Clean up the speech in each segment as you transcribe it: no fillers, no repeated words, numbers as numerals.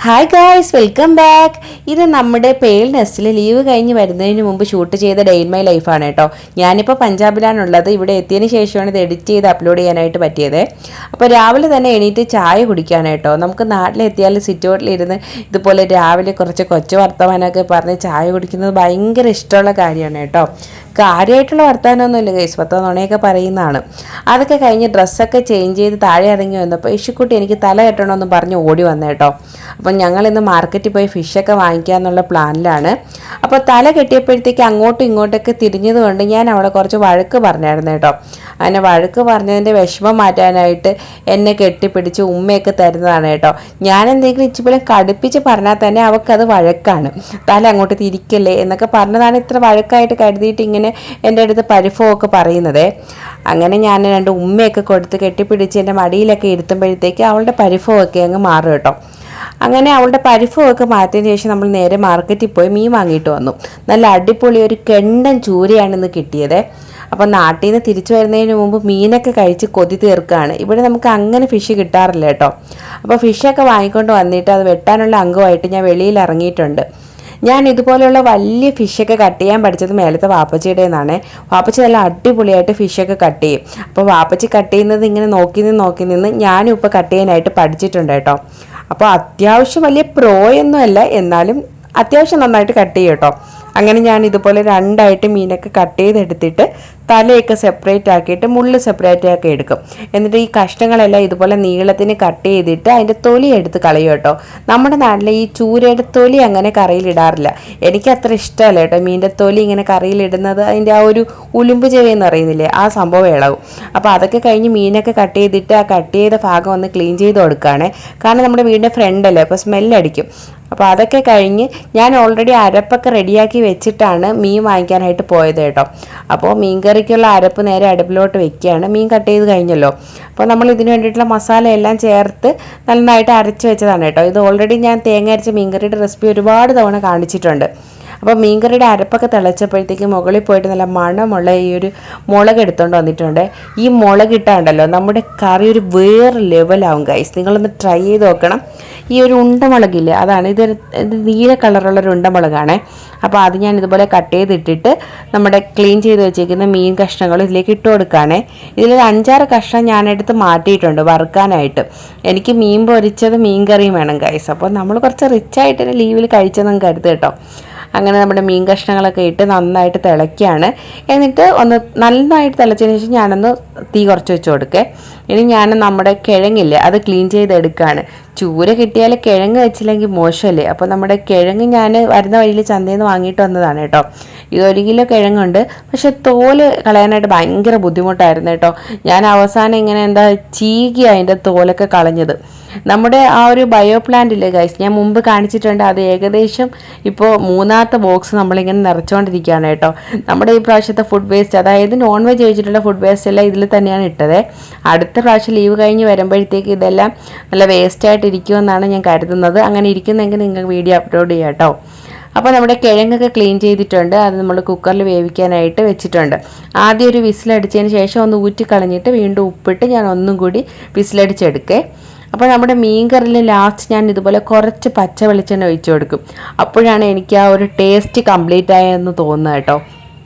Hi guys, welcome back. ഇത് നമ്മുടെ pearl നെസ്റ്റിൽ leave കഴിഞ്ഞ് വരുന്നതിന് മുമ്പ് ഷൂട്ട് ചെയ്ത ഡേ ഇൻ മൈ ലൈഫാണ് കേട്ടോ. ഞാനിപ്പോൾ പഞ്ചാബിലാണുള്ളത്. ഇവിടെ എത്തിയതിന് ശേഷമാണ് ഇത് എഡിറ്റ് ചെയ്ത് അപ്ലോഡ് ചെയ്യാനായിട്ട് പറ്റിയത്. അപ്പോൾ രാവിലെ തന്നെ എണീറ്റ് ചായ കുടിക്കാനായിട്ടോ. നമുക്ക് നാട്ടിലെത്തിയാൽ സിറ്റ് ഔട്ടിലിരുന്ന് ഇതുപോലെ രാവിലെ കുറച്ച് കൊച്ചു വർത്തമാനമൊക്കെ പറഞ്ഞ് ചായ കുടിക്കുന്നത് ഭയങ്കര ഇഷ്ടമുള്ള കാര്യമാണ് കേട്ടോ. കാര്യമായിട്ടുള്ള വർത്തമാനമൊന്നുമില്ല ഗൈസ്, നുണയൊക്കെ പറയുന്നതാണ്. അതൊക്കെ കഴിഞ്ഞ് ഡ്രസ്സൊക്കെ ചേഞ്ച് ചെയ്ത് താഴെ ഇറങ്ങി വന്നപ്പോൾ ഇഷുക്കുട്ടി എനിക്ക് തല കെട്ടണമെന്ന് പറഞ്ഞ് ഓടി വന്നേട്ടോ. അപ്പം ഞങ്ങളിന്ന് മാർക്കറ്റിൽ പോയി ഫിഷൊക്കെ വാങ്ങിക്കാമെന്നുള്ള പ്ലാനിലാണ്. അപ്പോൾ തല കെട്ടിയപ്പോഴത്തേക്ക് അങ്ങോട്ടും ഇങ്ങോട്ടൊക്കെ തിരിഞ്ഞതുകൊണ്ട് ഞാൻ അവളെ കുറച്ച് വഴക്ക് പറഞ്ഞായിരുന്നു കേട്ടോ. അങ്ങനെ വഴക്ക് പറഞ്ഞതിൻ്റെ വിഷമം മാറ്റാനായിട്ട് എന്നെ കെട്ടിപ്പിടിച്ച് ഉമ്മയൊക്കെ തരുന്നതാണ് കേട്ടോ. ഞാൻ എന്തെങ്കിലും ഇച്ചിരി കടുപ്പിച്ച് പറഞ്ഞാൽ തന്നെ അവൾക്കത് വഴക്കാണ്. തല അങ്ങോട്ട് തിരിക്കല്ലേ എന്നൊക്കെ പറഞ്ഞതാണ് ഇത്ര വഴക്കായിട്ട് കരുതിയിട്ട് ഇങ്ങനെ എൻ്റെ അടുത്ത് പരിഭവമൊക്കെ പറയുന്നത്. അങ്ങനെ ഞാൻ രണ്ട് ഉമ്മയൊക്കെ കൊടുത്ത് കെട്ടിപ്പിടിച്ച് എൻ്റെ മടിയിലൊക്കെ ഇരുത്തുമ്പോഴത്തേക്ക് അവളുടെ പരിഭവമൊക്കെ അങ്ങ് മാറും കേട്ടോ. അങ്ങനെ അവളുടെ പരിഭവമൊക്കെ മാറ്റിയതിന് ശേഷം നമ്മൾ നേരെ മാർക്കറ്റിൽ പോയി മീൻ വാങ്ങിയിട്ട് വന്നു. നല്ല അടിപൊളി ഒരു കെണ്ടൻ ചൂരയാണ് ഇന്ന് കിട്ടിയത്. അപ്പോൾ നാട്ടിൽ നിന്ന് തിരിച്ചു വരുന്നതിന് മുമ്പ് മീനൊക്കെ കഴിച്ച് കൊതി തീർക്കുകയാണ്. ഇവിടെ നമുക്ക് അങ്ങനെ ഫിഷ് കിട്ടാറില്ല കേട്ടോ. അപ്പോൾ ഫിഷൊക്കെ വാങ്ങിക്കൊണ്ട് വന്നിട്ട് അത് വെട്ടാനുള്ള അംഗമായിട്ട് ഞാൻ വെളിയിൽ ഇറങ്ങിയിട്ടുണ്ട്. ഞാൻ ഇതുപോലെയുള്ള വലിയ ഫിഷൊക്കെ കട്ട് ചെയ്യാൻ പഠിച്ചത് മേലത്തെ വാപ്പച്ചിയുടെ നിന്നാണ്. വാപ്പച്ചി നല്ല അടിപൊളിയായിട്ട് ഫിഷൊക്കെ കട്ട് ചെയ്യും. അപ്പോൾ വാപ്പച്ചി കട്ട് ചെയ്യുന്നത് ഇങ്ങനെ നോക്കി നിന്ന് ഞാനും ഇപ്പോൾ കട്ട് ചെയ്യാനായിട്ട് പഠിച്ചിട്ടുണ്ട് കേട്ടോ. അപ്പോൾ അത്യാവശ്യം വലിയ പ്രോയൊന്നുമല്ല, എന്നാലും അത്യാവശ്യം നന്നായിട്ട് കട്ട് ചെയ്യും കേട്ടോ. അങ്ങനെ ഞാൻ ഇതുപോലെ രണ്ടായിട്ട് മീനൊക്കെ കട്ട് ചെയ്തെടുത്തിട്ട് തലയൊക്കെ സെപ്പറേറ്റ് ആക്കിയിട്ട് മുള്ള് സെപ്പറേറ്റ് ആക്കി എടുക്കും. എന്നിട്ട് ഈ കഷ്ണങ്ങളെല്ലാം ഇതുപോലെ നീളത്തിന് കട്ട് ചെയ്തിട്ട് അതിൻ്റെ തൊലി എടുത്ത് കളയും കേട്ടോ. നമ്മുടെ നാട്ടിലെ ഈ ചൂരയുടെ തൊലി അങ്ങനെ കറിയിലിടാറില്ല. എനിക്ക് അത്ര ഇഷ്ടമല്ല കേട്ടോ മീനിൻ്റെ തൊലി ഇങ്ങനെ കറിയിലിടുന്നത്. അതിൻ്റെ ആ ഒരു ഉലുമ്പ് ചെവിയെന്ന് അറിയുന്നില്ലേ, ആ സംഭവം ഇളകും. അപ്പോൾ അതൊക്കെ കഴിഞ്ഞ് മീനൊക്കെ കട്ട് ചെയ്തിട്ട് ആ കട്ട് ചെയ്ത ഭാഗം ഒന്ന് ക്ലീൻ ചെയ്ത് കൊടുക്കുകയാണ്. കാരണം നമ്മുടെ വീടിൻ്റെ ഫ്രണ്ടല്ലേ, അപ്പോൾ സ്മെല്ലടിക്കും. അപ്പോൾ അതൊക്കെ കഴിഞ്ഞ് ഞാൻ ഓൾറെഡി അരപ്പൊക്കെ റെഡിയാക്കി വെച്ചിട്ടാണ് മീൻ വാങ്ങിക്കാനായിട്ട് പോയത് കേട്ടോ. അപ്പോൾ മീൻ കറിക്കുള്ള അരപ്പ് നേരെ അടുപ്പിലോട്ട് വെക്കുകയാണ്. മീൻ കട്ട് ചെയ്ത് കഴിഞ്ഞല്ലോ. അപ്പോൾ നമ്മൾ ഇതിന് വേണ്ടിയിട്ടുള്ള മസാല എല്ലാം ചേർത്ത് നന്നായിട്ട് അരച്ച് വെച്ചതാണ് കേട്ടോ. ഇത് ഓൾറെഡി ഞാൻ തേങ്ങ അരച്ച മീൻ കറിയുടെ റെസിപ്പി ഒരുപാട് തവണ കാണിച്ചിട്ടുണ്ട്. അപ്പോൾ മീൻകറിയുടെ അരപ്പൊക്കെ തിളച്ചപ്പോഴത്തേക്ക് മുകളിൽ പോയിട്ട് നല്ല മണമുള്ള ഈ ഒരു മുളക് എടുത്തുകൊണ്ട് വന്നിട്ടുണ്ട്. ഈ മുളക് ഇട്ടാണ്ടല്ലോ നമ്മുടെ കറി ഒരു വേറെ ലെവലാവും ഗൈസ്. നിങ്ങളൊന്ന് ട്രൈ ചെയ്ത് നോക്കണം. ഈ ഒരു ഉണ്ടമുളകില്ലേ, അതാണ് ഇത് നീല കളറുള്ളൊരു ഉണ്ടമുളകാണ്. അപ്പോൾ അത് ഞാൻ ഇതുപോലെ കട്ട് ചെയ്തിട്ടിട്ട് നമ്മുടെ ക്ലീൻ ചെയ്ത് വെച്ചേക്കുന്ന മീൻ കഷ്ണങ്ങൾ ഇതിലേക്ക് ഇട്ട് കൊടുക്കുകയാണ്. ഇതിലൊരു 5-6 കഷ്ണം ഞാനെടുത്ത് മാറ്റിയിട്ടുണ്ട് വറുക്കാനായിട്ട്. എനിക്ക് മീൻ പൊരിച്ചത് മീൻ കറിയും വേണം ഗൈസ്. അപ്പോൾ നമ്മൾ കുറച്ച് റിച്ചായിട്ട് ലീവിൽ കഴിച്ചതെന്ന് കരുത് കേട്ടോ. അങ്ങനെ നമ്മുടെ മീൻ കഷ്ണങ്ങളൊക്കെ ഇട്ട് നന്നായിട്ട് തിളയ്ക്കുകയാണ്. എന്നിട്ട് ഒന്ന് നന്നായിട്ട് തിളച്ചതിന് ശേഷം ഞാനൊന്ന് തീ കുറച്ച് വെച്ച് കൊടുക്കേ. ഇനി ഞാൻ നമ്മുടെ കിഴങ്ങില്ലേ അത് ക്ലീൻ ചെയ്തെടുക്കുകയാണ്. ചൂര കിട്ടിയാൽ കിഴങ്ങ് വെച്ചില്ലെങ്കിൽ മോശമല്ലേ. അപ്പോൾ നമ്മുടെ കിഴങ്ങ് ഞാൻ വരുന്ന വഴിയിൽ ചന്തയിൽ നിന്ന് വാങ്ങിയിട്ട് വന്നതാണ് കേട്ടോ. ഇത് 1 കിലോ കിഴങ്ങുണ്ട്. പക്ഷെ തോല് കളയാനായിട്ട് ഭയങ്കര ബുദ്ധിമുട്ടായിരുന്നു കേട്ടോ. ഞാൻ അവസാനം ഇങ്ങനെ ചീകി അതിൻ്റെ തോലൊക്കെ കളഞ്ഞത്. നമ്മുടെ ആ ഒരു ബയോ പ്ലാന്റ് ഇല്ലേ ഗൈസ്, ഞാൻ മുമ്പ് കാണിച്ചിട്ടുണ്ട്. അത് ഏകദേശം ഇപ്പോൾ 3ാമത്തെ ബോക്സ് നമ്മളിങ്ങനെ നിറച്ചുകൊണ്ടിരിക്കുകയാണ് കേട്ടോ. നമ്മുടെ ഈ പ്രാവശ്യത്തെ ഫുഡ് വേസ്റ്റ്, അതായത് നോൺ വെജ് കഴിച്ചിട്ടുള്ള ഫുഡ് വേസ്റ്റ് എല്ലാം ഇതിൽ തന്നെയാണ് ഇട്ടത്. അടുത്ത പ്രാവശ്യം ലീവ് കഴിഞ്ഞ് വരുമ്പോഴത്തേക്ക് ഇതെല്ലാം നല്ല വേസ്റ്റായിട്ട് ഇരിക്കുമെന്നാണ് ഞാൻ കരുതുന്നത്. അങ്ങനെ ഇരിക്കുന്നെങ്കിൽ നിങ്ങൾക്ക് വീഡിയോ അപ്ലോഡ് ചെയ്യാം കേട്ടോ. അപ്പോൾ നമ്മുടെ കിഴങ്ങൊക്കെ ക്ലീൻ ചെയ്തിട്ടുണ്ട്. അത് നമ്മൾ കുക്കറിൽ വേവിക്കാനായിട്ട് വെച്ചിട്ടുണ്ട്. ആദ്യം ഒരു വിസിലടിച്ചതിന് ശേഷം ഒന്ന് ഊറ്റി കളഞ്ഞിട്ട് വീണ്ടും ഉപ്പിട്ട് ഞാൻ ഒന്നും കൂടി വിസിലടിച്ചെടുക്കേ. അപ്പോൾ നമ്മുടെ മീൻ കറിയിൽ ലാസ്റ്റ് ഞാൻ ഇതുപോലെ കുറച്ച് പച്ച വെളിച്ചെണ്ണ ഒഴിച്ചു കൊടുക്കും. അപ്പോഴാണ് എനിക്ക് ആ ഒരു ടേസ്റ്റ് കംപ്ലീറ്റ് ആയെന്ന് തോന്നുന്നത് കേട്ടോ.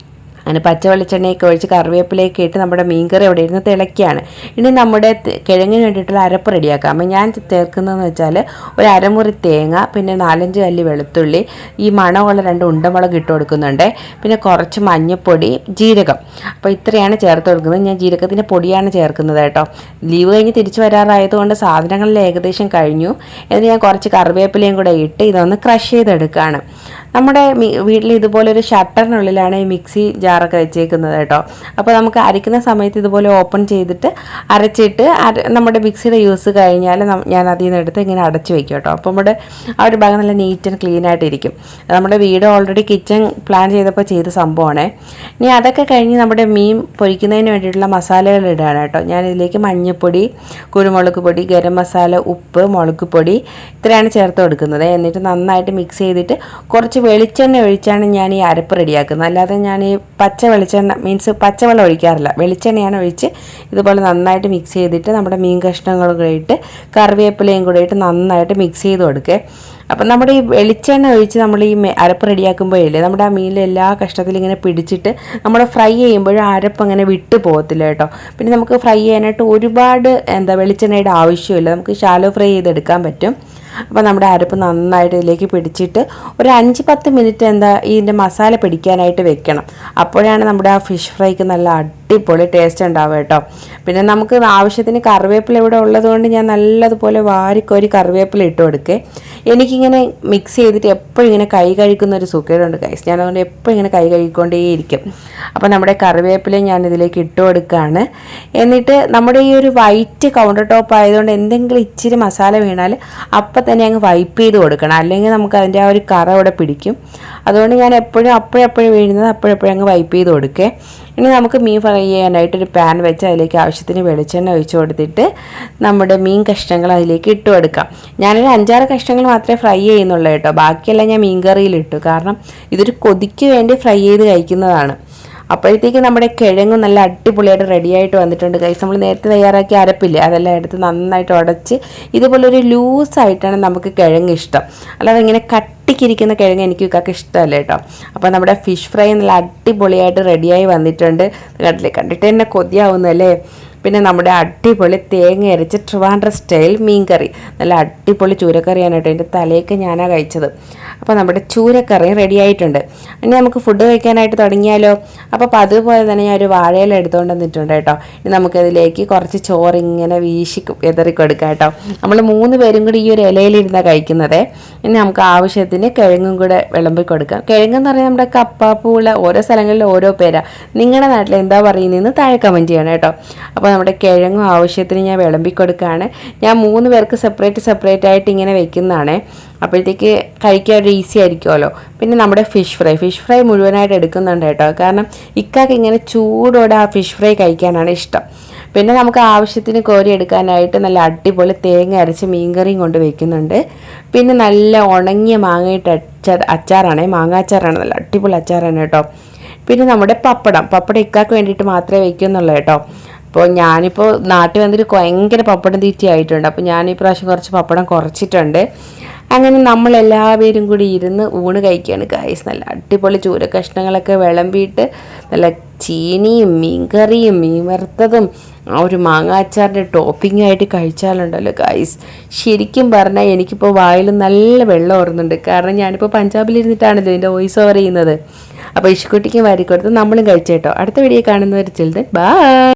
അങ്ങനെ പച്ച വെളിച്ചെണ്ണയൊക്കെ ഒഴിച്ച് കറിവേപ്പിലേക്ക് ഇട്ട് നമ്മുടെ മീൻകറി അവിടെ ഇരുന്ന് തിളയ്ക്കുകയാണ്. ഇനി നമ്മുടെ കിഴങ്ങിന് വേണ്ടിയിട്ടുള്ള അരപ്പ് റെഡിയാക്കാം. അപ്പോൾ ഞാൻ ചേർക്കുന്നതെന്ന് വെച്ചാൽ ഒരു അരമുറി തേങ്ങ, പിന്നെ 4-5 അല്ലി വെളുത്തുള്ളി, ഈ മണമുള്ള 2 ഉണ്ടമുളക് ഇട്ട് കൊടുക്കുന്നുണ്ട്. പിന്നെ കുറച്ച് മഞ്ഞൾപ്പൊടി, ജീരകം. അപ്പോൾ ഇത്രയാണ് ചേർത്ത് കൊടുക്കുന്നത്. ഞാൻ ജീരകത്തിൻ്റെ പൊടിയാണ് ചേർക്കുന്നത് കേട്ടോ. ലീവ് കഴിഞ്ഞ് തിരിച്ചു വരാറായതുകൊണ്ട് സാധനങ്ങളിൽ ഏകദേശം കഴിഞ്ഞു. എന്നിട്ട് ഞാൻ കുറച്ച് കറിവേപ്പിലയും കൂടെ ഇട്ട് ഇതൊന്ന് ക്രഷ് ചെയ്തെടുക്കുകയാണ്. നമ്മുടെ വീട്ടിൽ ഇതുപോലൊരു ഷട്ടറിനുള്ളിലാണ് ഈ മിക്സി ജാറൊക്കെ വെച്ചേക്കുന്നത് കേട്ടോ. അപ്പോൾ നമുക്ക് അരയ്ക്കുന്ന സമയത്ത് ഇതുപോലെ ഓപ്പൺ ചെയ്തിട്ട് അരച്ചിട്ട് നമ്മുടെ മിക്സിയുടെ യൂസ് കഴിഞ്ഞാൽ ഞാൻ അതിൽ നിന്ന് എടുത്ത് ഇങ്ങനെ അടച്ചു വയ്ക്കും കേട്ടോ. അപ്പോൾ നമ്മുടെ ആ ഒരു ഭാഗം നല്ല നീറ്റ് ആൻഡ് ക്ലീൻ ആയിട്ടിരിക്കും. നമ്മുടെ വീട് ഓൾറെഡി കിച്ചൺ പ്ലാൻ ചെയ്തപ്പോൾ ചെയ്ത സംഭവമാണ്. ഇനി അതൊക്കെ കഴിഞ്ഞ് നമ്മുടെ മീൻ പൊരിക്കുന്നതിന് വേണ്ടിയിട്ടുള്ള മസാലകൾ ഇടുകയാണ് കേട്ടോ. ഞാൻ ഇതിലേക്ക് മഞ്ഞൾപ്പൊടി, കുരുമുളക് പൊടി, ഗരം മസാല, ഉപ്പ്, മുളക് പൊടി ഇത്രയാണ് ചേർത്ത് കൊടുക്കുന്നത്. എന്നിട്ട് നന്നായിട്ട് മിക്സ് ചെയ്തിട്ട് കുറച്ച് വെളിച്ചെണ്ണ ഒഴിച്ചാണ് ഞാൻ ഈ അരപ്പ് റെഡിയാക്കുന്നത്. അല്ലാതെ ഞാൻ ഈ പച്ച വെളിച്ചെണ്ണ മീൻസ് പച്ചവെള്ളം ഒഴിക്കാറില്ല, വെളിച്ചെണ്ണയാണ് ഒഴിച്ച് ഇതുപോലെ നന്നായിട്ട് മിക്സ് ചെയ്തിട്ട് നമ്മുടെ മീൻ കഷ്ണങ്ങളും കൂടെ ഇട്ട് കറിവേപ്പിലയും കൂടെ ഇട്ട് നന്നായിട്ട് മിക്സ് ചെയ്ത് കൊടുക്കുക. അപ്പം നമ്മുടെ ഈ വെളിച്ചെണ്ണ ഒഴിച്ച് നമ്മൾ ഈ അരപ്പ് റെഡിയാക്കുമ്പോഴേ നമ്മുടെ ആ മീനിലെ എല്ലാ കഷ്ണത്തിലും ഇങ്ങനെ പിടിച്ചിട്ട് നമ്മൾ ഫ്രൈ ചെയ്യുമ്പോഴും അരപ്പ് അങ്ങനെ വിട്ടു പോകത്തില്ല കേട്ടോ. പിന്നെ നമുക്ക് ഫ്രൈ ചെയ്യാനായിട്ട് ഒരുപാട് വെളിച്ചെണ്ണയുടെ ആവശ്യമില്ല, നമുക്ക് ഷാലോ ഫ്രൈ ചെയ്തെടുക്കാൻ പറ്റും. അപ്പോൾ നമ്മുടെ അരപ്പ് നന്നായിട്ട് ഇതിലേക്ക് പിടിച്ചിട്ട് ഒരു 5-10 മിനിറ്റ് ഇതിൻ്റെ മസാല പിടിക്കാനായിട്ട് വെക്കണം. അപ്പോഴാണ് നമ്മുടെ ആ ഫിഷ് ഫ്രൈക്ക് നല്ല അടിപൊളി ടേസ്റ്റ് ഉണ്ടാവുക കേട്ടോ. പിന്നെ നമുക്ക് ആവശ്യത്തിന് കറിവേപ്പില ഇവിടെ ഉള്ളതുകൊണ്ട് ഞാൻ നല്ലതുപോലെ വാരിക്കോരി കറിവേപ്പില ഇട്ട് കൊടുക്കേ. എനിക്കിങ്ങനെ മിക്സ് ചെയ്തിട്ട് എപ്പോഴും ഇങ്ങനെ കൈ കഴിക്കുന്ന ഒരു സുഖമുണ്ട് ഗൈസ്, ഞാൻ അതുകൊണ്ട് എപ്പോഴും ഇങ്ങനെ കൈ കഴുകിക്കൊണ്ടേയിരിക്കും. അപ്പോൾ നമ്മുടെ കറിവേപ്പിലയും ഞാൻ ഇതിലേക്ക് ഇട്ട് കൊടുക്കുകയാണ്. എന്നിട്ട് നമ്മുടെ ഈ ഒരു വൈറ്റ് കൗണ്ടർ ടോപ്പ് ആയതുകൊണ്ട് എന്തെങ്കിലും ഇച്ചിരി മസാല വീണാൽ അപ്പം തന്നെ അങ്ങ് വൈപ്പ് ചെയ്ത് കൊടുക്കണം, അല്ലെങ്കിൽ നമുക്ക് അതിൻ്റെ ആ ഒരു കറ അവിടെ പിടിക്കും. അതുകൊണ്ട് ഞാൻ അപ്പോഴെപ്പോഴും വീഴുന്നത് അപ്പോഴെപ്പോഴും അങ്ങ് വൈപ്പ് ചെയ്ത് കൊടുക്കേ. ഇനി നമുക്ക് മീൻ ഫ്രൈ ചെയ്യാനായിട്ട് ഒരു പാൻ വെച്ച് അതിലേക്ക് ആവശ്യത്തിന് വെളിച്ചെണ്ണ ഒഴിച്ച് കൊടുത്തിട്ട് നമ്മുടെ മീൻ കഷ്ണങ്ങൾ അതിലേക്ക് ഇട്ട് കൊടുക്കാം. ഞാനൊരു 5-6 കഷ്ണങ്ങൾ മാത്രമേ ഫ്രൈ ചെയ്യുന്നുള്ളൂ കേട്ടോ, ബാക്കിയെല്ലാം ഞാൻ മീൻ കറിയിലിട്ടു. കാരണം ഇതൊരു കൊതിക്ക് വേണ്ടി ഫ്രൈ ചെയ്ത് കഴിക്കുന്നതാണ്. അപ്പോഴത്തേക്ക് നമ്മുടെ കിഴങ്ങ് നല്ല അടിപൊളിയായിട്ട് റെഡിയായിട്ട് വന്നിട്ടുണ്ട് ഗൈസ്. നമ്മൾ നേരത്തെ തയ്യാറാക്കിയ അരപ്പില്ലേ അതെല്ലാം എടുത്ത് നന്നായിട്ട് ഉടച്ച് ഇതുപോലൊരു ലൂസായിട്ടാണ് നമുക്ക് കിഴങ്ങ് ഇഷ്ടം, അല്ലാതെ ഇങ്ങനെ കട്ടിക്കിരിക്കുന്ന കിഴങ്ങ് എനിക്ക് ഇഷ്ടമല്ല കേട്ടോ. അപ്പോൾ നമ്മുടെ ഫിഷ് ഫ്രൈ നല്ല അടിപൊളിയായിട്ട് റെഡിയായി വന്നിട്ടുണ്ട്. കണ്ടിട്ട് തന്നെ കൊതിയാവുന്നല്ലേ. പിന്നെ നമ്മുടെ അടിപൊളി തേങ്ങ അരച്ച് ട്രിവാൻഡ്രം സ്റ്റൈൽ മീൻ കറി, നല്ല അടിപൊളി ചൂരക്കറിയാണ് കേട്ടോ. എൻ്റെ തലേക്ക് ഞാനാണ് കഴിച്ചത്. അപ്പോൾ നമ്മുടെ ചൂരക്കറി റെഡി ആയിട്ടുണ്ട്. ഇനി നമുക്ക് ഫുഡ് കഴിക്കാനായിട്ട് തുടങ്ങിയാലോ. അപ്പോൾ അതുപോലെ തന്നെ ഞാൻ ഒരു വാഴയില എടുത്തുകൊണ്ട് വന്നിട്ടുണ്ട് കേട്ടോ. ഇനി നമുക്കതിലേക്ക് കുറച്ച് ചോറ് ഇങ്ങനെ എതറി കൊടുക്കാം കേട്ടോ. നമ്മൾ 3 പേരും കൂടി ഈ ഒരു ഇലയിലിരുന്നാണ് കഴിക്കുന്നത്. ഇനി നമുക്ക് ആവശ്യത്തിന് കിഴങ്ങും കൂടെ വിളമ്പി കൊടുക്കാം. കിഴങ്ങെന്ന് പറഞ്ഞാൽ നമ്മുടെ കപ്പ, പൂള, ഓരോ സ്ഥലങ്ങളിൽ ഓരോ പേരാണ്. നിങ്ങളുടെ നാട്ടിൽ എന്താ പറയുന്നതെന്ന് താഴെ കമൻറ്റ് ചെയ്യണം കേട്ടോ. അപ്പോൾ നമ്മുടെ കിഴങ്ങും ആവശ്യത്തിന് ഞാൻ വിളമ്പി കൊടുക്കുകയാണ്. ഞാൻ 3 പേർക്ക് സെപ്പറേറ്റ് ആയിട്ട് ഇങ്ങനെ വെക്കുന്നതാണ്. അപ്പോഴത്തേക്ക് കഴിക്കാൻ ഒരു ഈസി ആയിരിക്കുമല്ലോ. പിന്നെ നമ്മുടെ ഫിഷ് ഫ്രൈ മുഴുവനായിട്ട് എടുക്കുന്നുണ്ട് കേട്ടോ. കാരണം ഇക്കാക്ക് ഇങ്ങനെ ചൂടോടെ ആ ഫിഷ് ഫ്രൈ കഴിക്കാനാണ് ഇഷ്ടം. പിന്നെ നമുക്ക് ആവശ്യത്തിന് കോരി എടുക്കാനായിട്ട് നല്ല അടിപൊളി തേങ്ങ അരച്ച് മീൻകറിയും കൊണ്ട് വയ്ക്കുന്നുണ്ട്. പിന്നെ നല്ല ഉണങ്ങിയ മാങ്ങയിട്ട് അച്ചാറാണ്, മാങ്ങാച്ചാറാണ്, നല്ല അടിപൊളി അച്ചാറാണ് കേട്ടോ. പിന്നെ നമ്മുടെ പപ്പടം ഇക്കാക്ക് വേണ്ടിയിട്ട് മാത്രമേ വയ്ക്കുന്നുള്ളൂ കേട്ടോ. അപ്പോൾ ഞാനിപ്പോൾ നാട്ടിൽ വന്നിട്ട് ഭയങ്കര പപ്പടം തീറ്റയായിട്ടുണ്ട്. അപ്പോൾ ഞാൻ ഈ പ്രാവശ്യം കുറച്ച് പപ്പടം കുറച്ചിട്ടുണ്ട്. അങ്ങനെ നമ്മളെല്ലാവരും കൂടി ഇരുന്ന് ഊണ് കഴിക്കുകയാണ് ഗൈസ്. നല്ല അടിപൊളി ചൂര കഷ്ണങ്ങളൊക്കെ വിളമ്പിയിട്ട് നല്ല ചീനിയും മീൻകറിയും മീൻ വറുത്തതും ആ ഒരു മാങ്ങാച്ചാറിൻ്റെ ടോപ്പിങ്ങായിട്ട് കഴിച്ചാലുണ്ടല്ലോ ഗൈസ്, ശരിക്കും പറഞ്ഞാൽ എനിക്കിപ്പോൾ വായിൽ നല്ല വെള്ളം ഓറുന്നുണ്ട്. കാരണം ഞാനിപ്പോൾ പഞ്ചാബിലിരുന്നിട്ടാണല്ലോ ഇതിൻ്റെ വോയിസ് ഓവർ ചെയ്യുന്നത്. അപ്പോൾ ഇഷ്കുട്ടിക്കും വാരിക്കൊടുത്ത് നമ്മളും കഴിച്ചേട്ടോ. അടുത്ത വീഡിയോ കാണുന്നവർ ചിൽഡ്രൻ ബൈ.